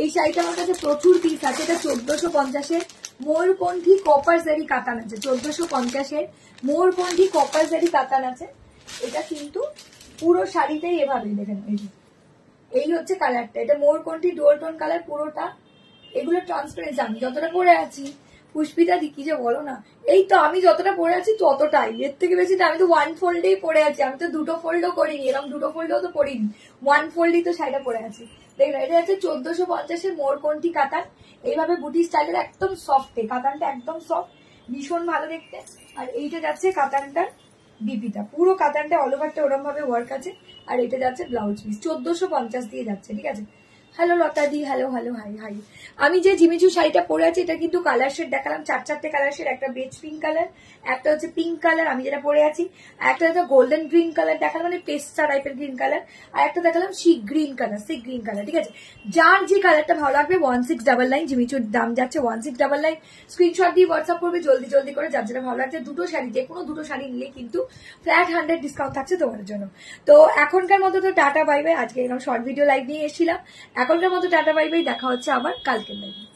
এই শাড়িটা আমার কাছে প্রচুর পিস আছে। এটা 1450-এর ময়ূরকণ্ঠী কপার জারি কাতান আছে, 1450-এর ময়ূরকণ্ঠী কপার জারি কাতান আছে। এটা কিন্তু পুরো শাড়িটাই এভাবে দেখেন, এই হচ্ছে কালারটা, এটা ময়ূরকণ্ঠী ডুয়াল টোন কালার পুরোটা, এগুলো ট্রান্সপারেন্সি। আমি যতটা পরে আছি পুষ্পিতা দি কি যে বলো না, এই তো আমি যতটা পরে আছি ততটাই, এর থেকে বেশি আমি তো ওয়ান ফোল্ডেই পরে আছি, আমি তো দুটো ফোল্ডও করিনি, এরকম দুটো ফোল্ডও তো করিনি, ওয়ান ফোল্ডই তো শাড়িটা পরে আছি। দেখুন, এটা হচ্ছে 1450-এর ময়ূরকণ্ঠী কাতান, এইভাবে বুটি স্টাইলের, একদম সফট, কাতানটা একদম সফট, ভীষণ ভালো দেখতে। আর এইটা যাচ্ছে কাতানটার বিপিটা, পুরো কাতানটা অল ওভারটা ওরম ভাবে ওয়ার্ক আছে। আর এটা যাচ্ছে ব্লাউজ পিস, 1450 দিয়ে যাচ্ছে, ঠিক আছে। হ্যালো লতা দি, হ্যালো হ্যালো, হাই হাই। আমি যে জিমিচু শাড়িটা পরে আছি এটা কিন্তু কালার শেড দেখালাম, 4-4টে কালার শেড, একটা বেজ পিঙ্ক কালার, একটা হচ্ছে পিঙ্ক কালার আমি যেটা পরে আছি, একটা হচ্ছে গোল্ডেন গ্রিন কালার দেখালাম, মানে পেস্টা টাইপের গ্রিন কালার, আর একটা দেখালাম সি গ্রিন কালার, ঠিক আছে। যার যে কালারটা ভালো লাগবে 1699, জিমিচুর দাম যাচ্ছে 1699, স্ক্রিনশট দিয়ে হোয়াটসঅ্যাপ করবে জলদি জলদি করে, যার যেটা ভালো লাগছে। দুটো শাড়ি, যে কোনো দুটো শাড়ি নিলে কিন্তু ফ্ল্যাট 100 ডিসকাউন্ট থাকছে তোমার জন্য। তো এখনকার মতো তো টাটা বাই বাই, আজকে এরকম শর্ট ভিডিও লাইভ নিয়ে এসেছিলাম, এখনকার মতো টাটা বাই বাই, দেখা হচ্ছে আবার কালকের লাইভে।